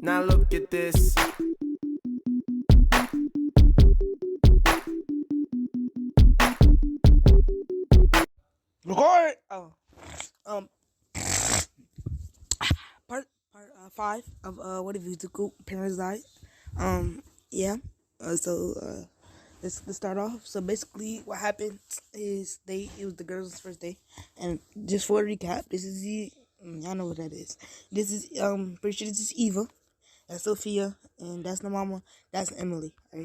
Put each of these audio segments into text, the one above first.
Now look at this. Record. Oh, um, part 5 of what if you took parents died. Yeah. Let's start off. So basically, what happened is it was the girls' first day, and just for a recap, this is y'all know what that is. This is pretty sure this is Eva, that's Sophia, and that's the mama, that's Emily. All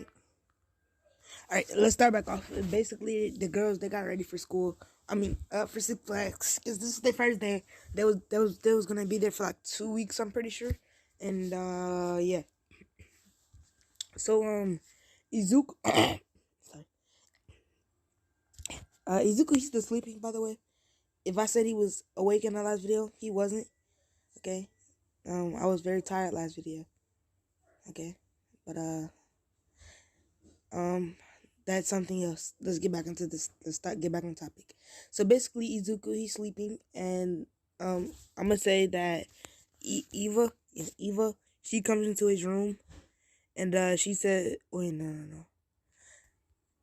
right, let's start back off. Basically, the girls, they got ready for school. I mean, for Six Flags, because this is their first day. They was gonna be there for like 2 weeks, I'm pretty sure. And yeah. So Izuku, sorry, Izuku, he's still sleeping. By the way, if I said he was awake in the last video, he wasn't. Okay. I was very tired last video. Okay, but that's something else. Let's get back into this. Get back on topic. So basically, Izuku, he's sleeping, and I'm gonna say that Eva, she comes into his room, and she said, wait, no.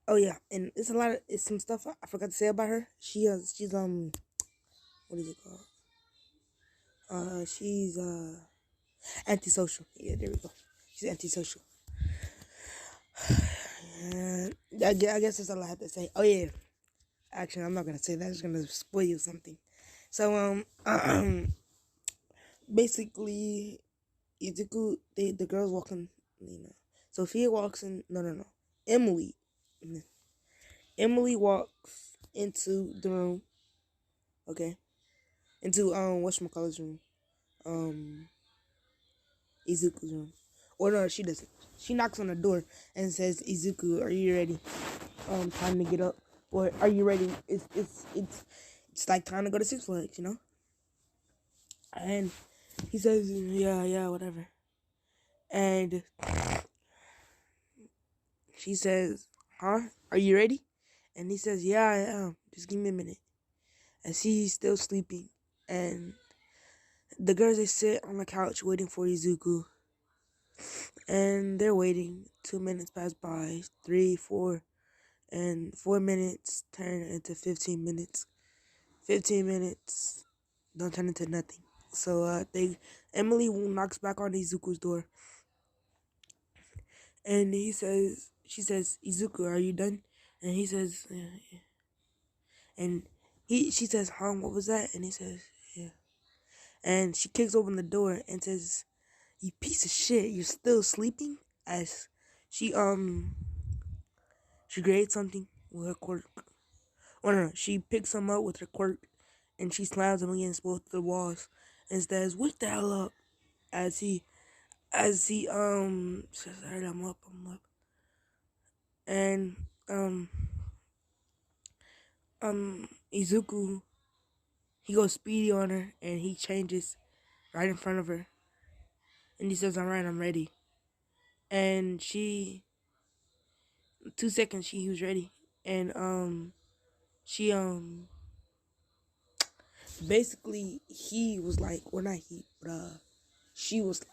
Oh yeah, and it's some stuff I forgot to say about her. She's what is it called? She's antisocial. Yeah, there we go. She's antisocial. I guess that's all I have to say. Oh yeah. Actually, I'm not gonna say that. It's gonna spoil you something. So basically, Izuku, the girls walking. Sophia walks in. No. Emily, Emily walks into the room. Okay, into whatchamacallit's room. Izuku's room. Or no, she doesn't. She knocks on the door and says, "Izuku, are you ready? Time to get up. Or are you ready? It's like time to go to Six Flags, you know." And he says, yeah, whatever. And she says, huh? Are you ready? And he says, yeah, I am. Just give me a minute. And he's still sleeping. And the girls, they sit on the couch waiting for Izuku. And they're waiting. 2 minutes pass by. 3, 4. And 4 minutes turn into 15 minutes. 15 minutes don't turn into nothing. So Emily knocks back on Izuku's door. And she says, Izuku, are you done? And he says, yeah. And she says, huh, what was that? And he says, yeah. And she kicks open the door and says, you piece of shit, you're still sleeping? As she grades something with her quirk. Or no, she picks him up with her quirk and she slams him against both the walls and says, wake the hell up. As he says, alright, I'm up. And Izuku, he goes speedy on her and he changes right in front of her. And he says, alright, I'm ready. And 2 seconds, he was ready. And she basically, he was like, well, not he, but she was like,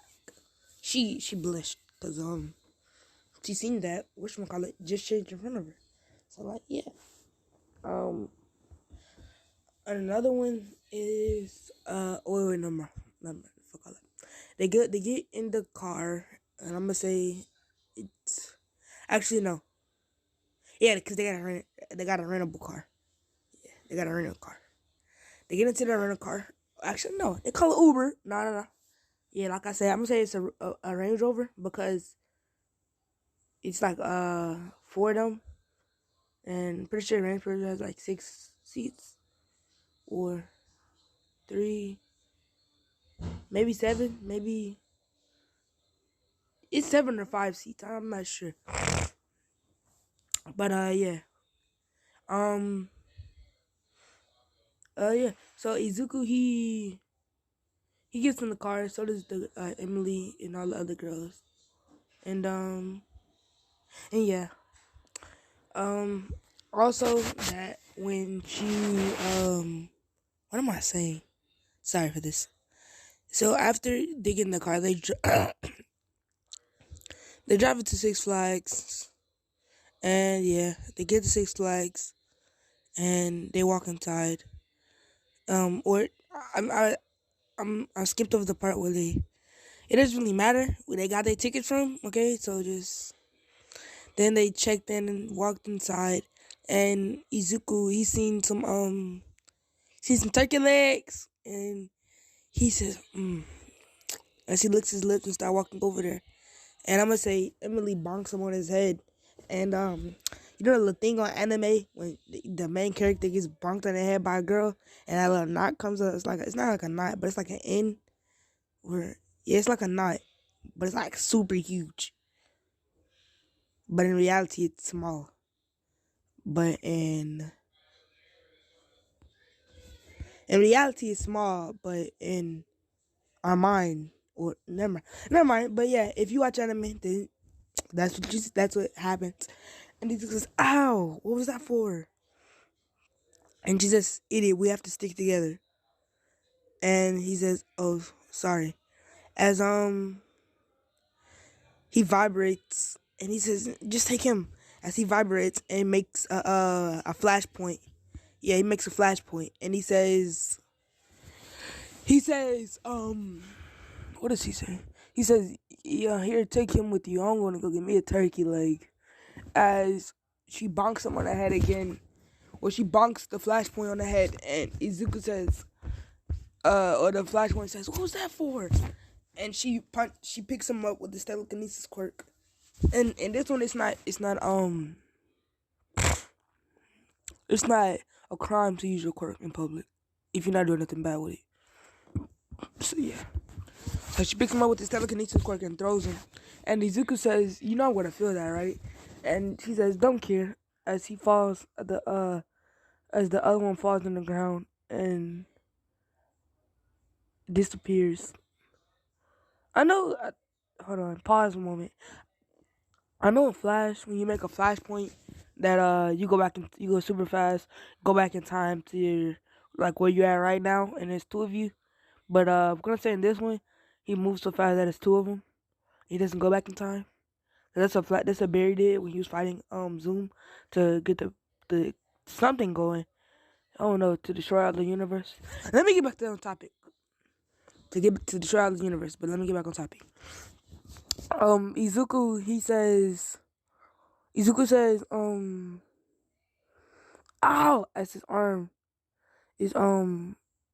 she blushed because she seen that whatchamacallit just changed in front of her. So like, yeah. Another one is wait, no, fuck all that. They get in the car, and I'm gonna say it's actually no. Yeah, because they got a rentable car. Yeah, they got a rental car. They get into the rental car. Actually, no, they call it Uber. No. Yeah, like I said, I'm gonna say it's a Range Rover because it's like 4 of them, and pretty sure Range Rover has like 6 seats or 3, maybe 7, maybe it's 7 or 5 seats. I'm not sure, but yeah, yeah. So Izuku, he gets in the car. So does the Emily and all the other girls, and yeah. Also that when she what am I saying? Sorry for this. So after they get in the car, they drive it to Six Flags, and yeah, they get to Six Flags, and they walk inside. Or I'm I skipped over the part where they. It doesn't really matter where they got their tickets from. Okay, so just then they checked in and walked inside, and Izuku he seen some turkey legs, and he says as he licks his lips and start walking over there. And I'm gonna say Emily bonks him on his head. And you know the thing on anime when the main character gets bonked on the head by a girl, and that little knot comes up. It's not like a knot, but it's like an N. Where yeah, it's like a knot, but it's like super huge. But in reality, it's small. But in reality, it's small. But in our mind, or never mind. But yeah, if you watch anime, then that's what happens. And he goes, "Ow, what was that for?" And she says, "Idiot, we have to stick together." And he says, "Oh, sorry." As he vibrates, and he says, "Just take him." As he vibrates and makes a flashpoint. Yeah, he makes a flashpoint, and he says, what does he say? He says, "Yeah, here, take him with you. I'm gonna go get me a turkey leg." As she bonks him on the head again, or she bonks the flashpoint on the head, and Izuku says, or the flashpoint says, "What was that for?" And she picks him up with the telekinesis quirk. And this one, it's not a crime to use your quirk in public if you're not doing nothing bad with it. So yeah. So she picks him up with this telekinesis quirk and throws him. And Izuku says, "You know I'm gonna feel that, right?" And she says, "Don't care." As he falls, as the other one falls on the ground and disappears. I know. Hold on. Pause a moment. I know in Flash, when you make a flashpoint, that you go back and you go super fast, go back in time to your like where you're at right now, and there's two of you. But I'm gonna say in this one, he moves so fast that it's two of them. He doesn't go back in time. That's a Barry did when he was fighting Zoom to get the something going. I don't know, to destroy all the universe. Let me get back to on topic. To get to destroy all the universe, but let me get back on topic. Izuku says, ow, as his arm is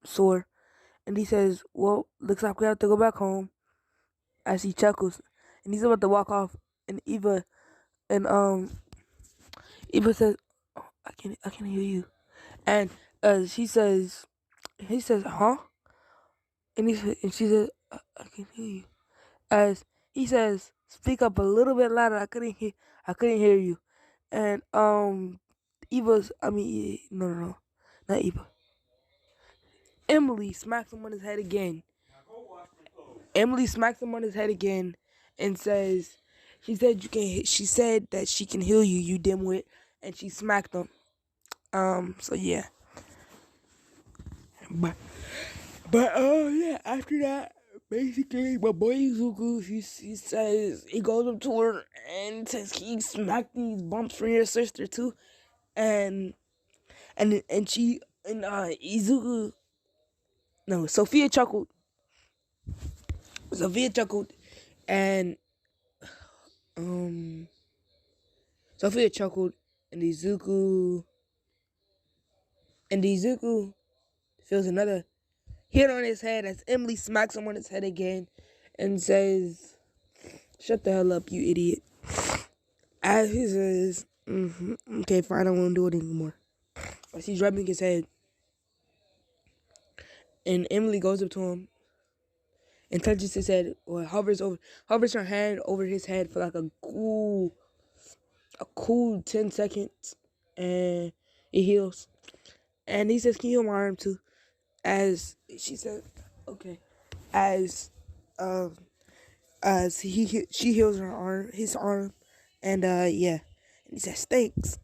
sore, and he says, "Well, looks like we have to go back home." As he chuckles, and he's about to walk off, and and Eva says, "Oh, I can hear you," and he says, "Huh?" And she says, I can hear you. As he says, "Speak up a little bit louder. I couldn't hear you." And no, not Eva. Emily smacks him on his head again. Emily smacks him on his head again and says, she said that she can heal you, you dimwit, and she smacked him. So yeah. But yeah, after that, basically my boy Izuku, he says he goes up to her and says, "Can you smack these bumps for your sister too?" And she and Izuku no, Sophia chuckled, and um Sophia chuckled, and Izuku feels another hit on his head as Emily smacks him on his head again and says, "Shut the hell up, you idiot." As he says, "Okay, fine, I won't do it anymore." As he's rubbing his head, and Emily goes up to him and touches his head, or hovers her hand over his head for like a cool 10 seconds, and it heals. And he says, "Can you heal my arm too?" As she said, "Okay." As she heals his arm, and yeah, and he says, "Thanks."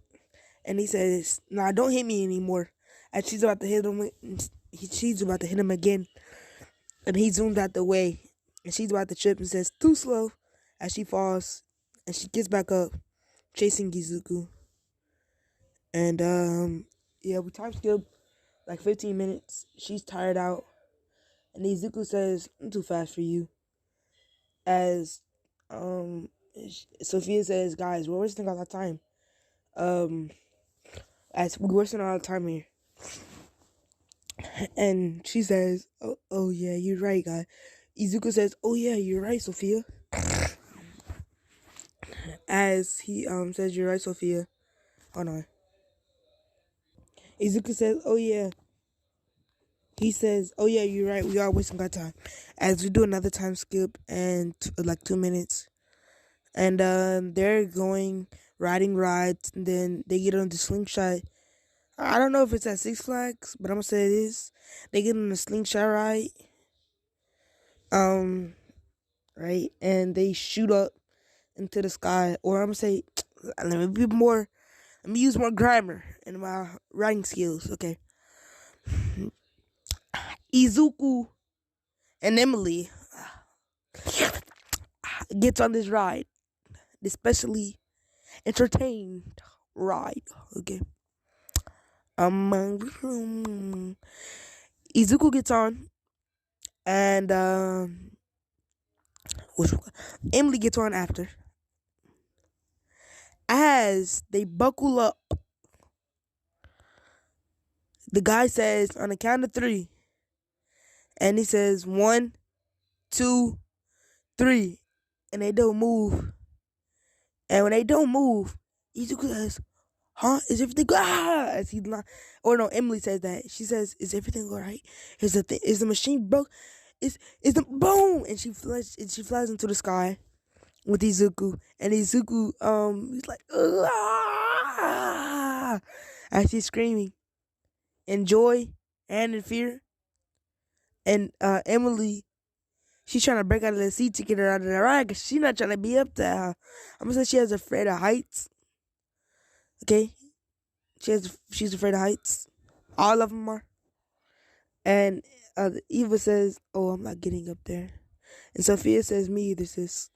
And he says, "Nah, don't hit me anymore." As she's about to hit him again. and he zooms out the way, and she's about to trip and says, "Too slow," as she falls, and she gets back up, chasing Izuku. And yeah, we time skip like 15 minutes. She's tired out, and Izuku says, "I'm too fast for you." As um, Sophia says, "Guys, we're wasting all our time. Um, as we're wasting all our time here." And she says, "Oh yeah, you're right, guy." Izuku says, "Oh yeah, you're right, Sophia." As he says, "You're right, Sophia." Hold on. Izuku says, "Oh yeah." He says, "Oh yeah, you're right. We are wasting our time." As we do another time skip and like 2 minutes, and they're going riding rides. And then they get on the slingshot. I don't know if it's at Six Flags, but I'm gonna say it is. They get on the slingshot ride. Um, right, and they shoot up into the sky. Or I'm gonna say, let me be more. Let me use more grammar in my writing skills. Okay, Izuku and Emily gets on this ride, especially entertained ride. Okay. Izuku gets on, and Emily gets on after. As they buckle up, the guy says on the count of three, and he says 1, 2, 3, and they don't move. And when they don't move, Izuku says, "Huh? Is everything good?" As he not, or no, Emily says that. She says, "Is everything all right? Is the machine broke? Is the boom?" And she flies into the sky with Izuku, and Izuku he's like, "Ah!" As she's screaming in joy and in fear. And Emily, she's trying to break out of the seat to get her out of the ride, cause she's not trying to be up there. I'm gonna say she has afraid of heights. Okay, she's afraid of heights. All of them are. And Eva says, "Oh, I'm not getting up there." And Sophia says, "Me either, sis."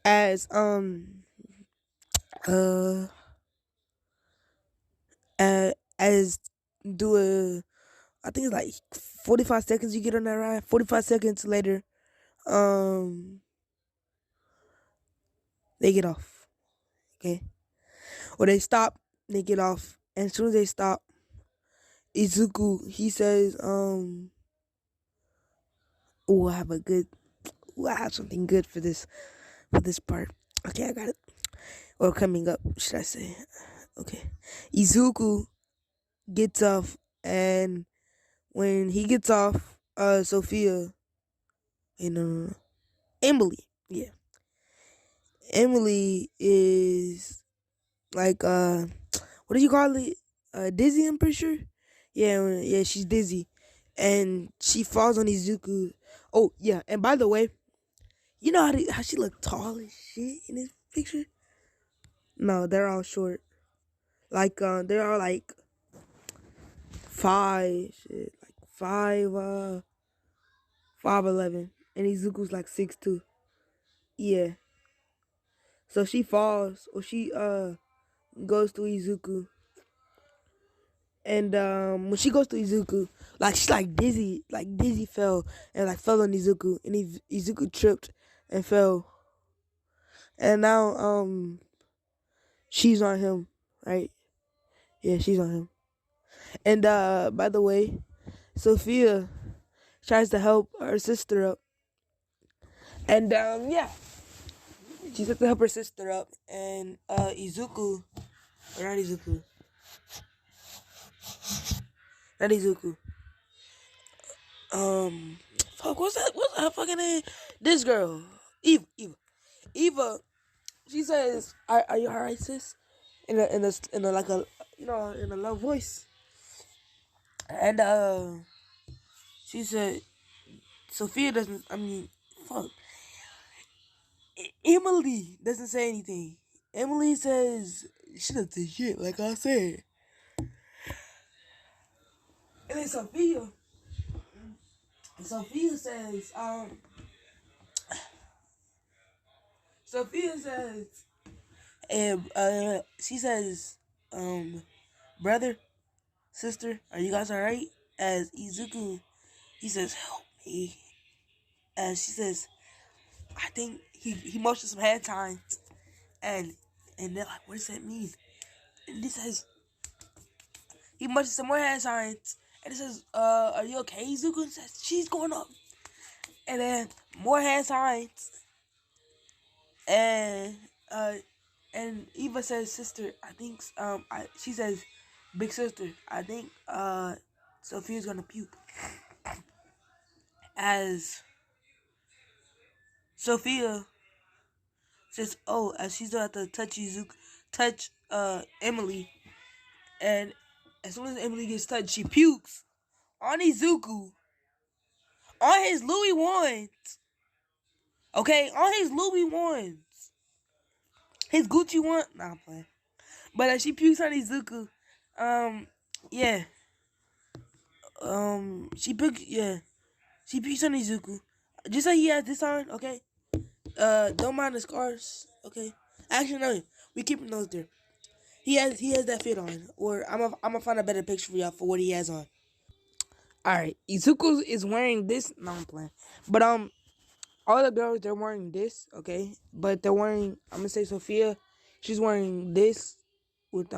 As uh as do a, I think it's like 45 seconds you get on that ride. 45 seconds later, um they get off. Okay, or they stop. They get off, and as soon as they stop, Izuku, he says, "Oh, I have a good. Ooh, I have something good for this part." Okay, I got it. Or coming up, should I say? Okay, Izuku gets off, and when he gets off, Sophia, hey, no, Emily, yeah, Emily is like what do you call it? Dizzy, I'm pretty sure. Yeah, yeah, she's dizzy, and she falls on Izuku. Oh yeah, and by the way, you know how she look tall as shit in this picture? No, they're all short. Like they're all like five, shit, like 5'11", and Izuku's like 6'2". Yeah. So she falls, or she goes to Izuku, and when she goes to Izuku, like she's like dizzy fell, and like fell on Izuku, and Izuku tripped and fell, and now she's on him, right? Yeah, she's on him. And by the way, Sophia tries to help her sister up, and yeah, she tries to help her sister up, and Izuku, or not Izuku, fuck, what's that fucking name? This girl, Eva. She says, "Are you alright, sis?" In a like a, in a low voice, and she said, Sophia doesn't. I mean, fuck. Emily doesn't say anything. Emily says she doesn't say shit, like I said. And then Sophia, Sophia says, Sophia says, and she says, brother, sister, are you guys alright? As Izuku, he says, help me. As she says, I think he motions some hand signs, and they're like, what does that mean? And he says, he motions some more hand signs, and it says, are you okay, Izuku? And says, she's going up. And then more hand signs, and Eva says, sister, I think, she says, big sister, I think, Sophia's gonna puke. As Sophia says, oh, as she's about to touch Emily, and as soon as Emily gets touched, she pukes on Izuku, on his Louis ones. Okay, on his Louis ones, his Gucci one. Nah, I'm playing. But she pukes on Izuku. Yeah. She pukes on Izuku. Just like he has this on, okay. Don't mind the scars, okay. Actually, no, we keeping those there. He has that fit on, or I'm gonna find a better picture for y'all for what he has on. All right, Izuku is wearing this. No, I'm playing. But all the girls they're wearing this, okay. But they're wearing. I'm gonna say Sophia, she's wearing this with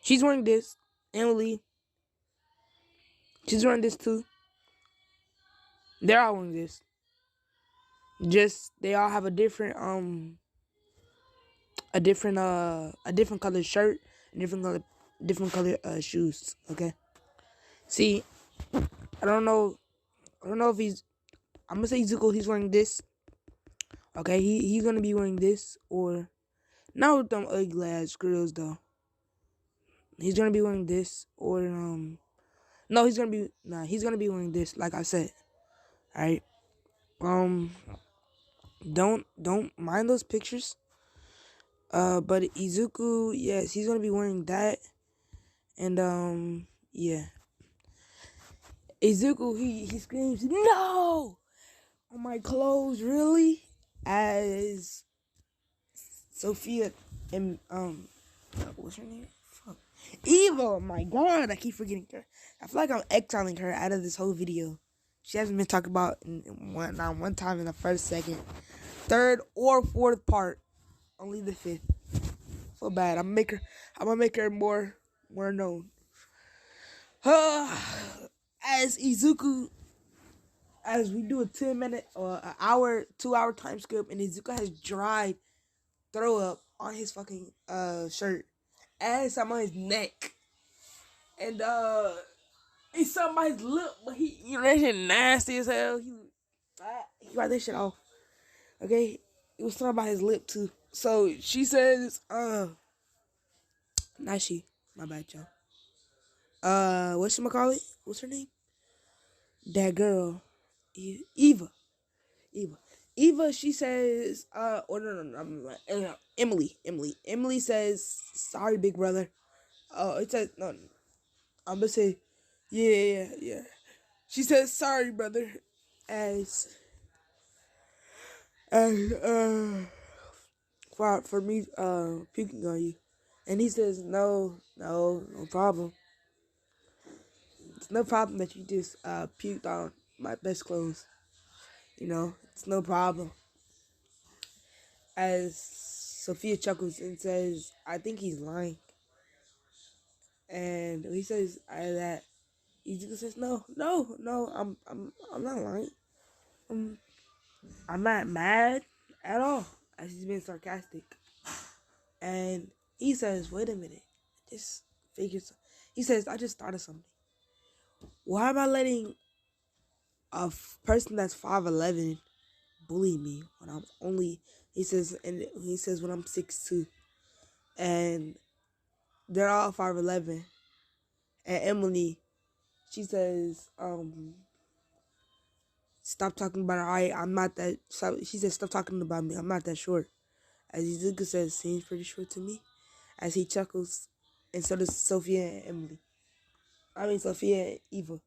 she's wearing this. Emily, she's wearing this too. They're all wearing this. Just they all have a different color shirt, different color shoes. Okay. See, I don't know. I don't know if he's. I'm gonna say Zuko. He's wearing this. Okay, he's gonna be wearing this, or not with them ugly ass grills though. He's gonna be wearing this, or no, he's gonna be wearing this. Like I said, all right. Um, don't mind those pictures. But Izuku, yes, he's gonna be wearing that, and yeah. Izuku, he screams, no! On my clothes, really? As Sophia and what's her name? Fuck. Eva, oh my god, I keep forgetting her. I feel like I'm exiling her out of this whole video. She hasn't been talked about not one time in the first, second, third, or fourth part. Only the fifth. So bad. I'm gonna make her more known. As Izuku, as we do a 10-minute or an hour, 2 hour time skip, and Izuku has dried throw up on his fucking shirt and some on his neck, and he's some on his lip, but that shit nasty as hell. He got that shit off. Okay, it was something about his lip too. So she says, not she, my bad, y'all. Whatchamacallit? What's her name? That girl, Eva. Eva. Eva, she says, or no, I'm like, Emily says, sorry, big brother. Oh, it says, no, I'm gonna say, yeah. She says, sorry, brother, as, for me, puking on you. And he says, no problem. It's no problem that you just, puked on my best clothes. It's no problem. As Sophia chuckles and says, I think he's lying. And he says that Izuku says, no, I'm not lying. I'm not mad at all. As he's being sarcastic. And he says, wait a minute. Just figure some. He says, I just thought of something. Why am I letting a person that's 5'11" bully me when I'm only, he says when I'm 6'2", and they're all 5'11", and Emily, she says, stop talking about her. I'm not that. She says, stop talking about me. I'm not that short. As Izuku says, seems pretty short to me. As he chuckles, and so does Sophia and Emily. I mean, Sophia and Eva.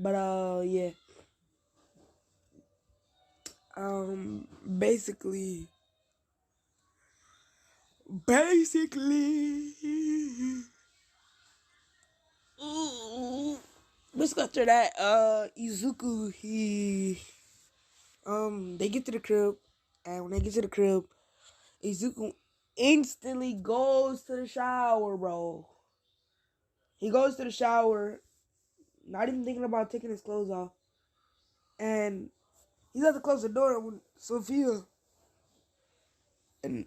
But yeah. Basically, basically, let's go after that. Izuku, they get to the crib, and when they get to the crib, Izuku instantly goes to the shower, bro. He goes to the shower, not even thinking about taking his clothes off, and he's about to close the door when Sophia and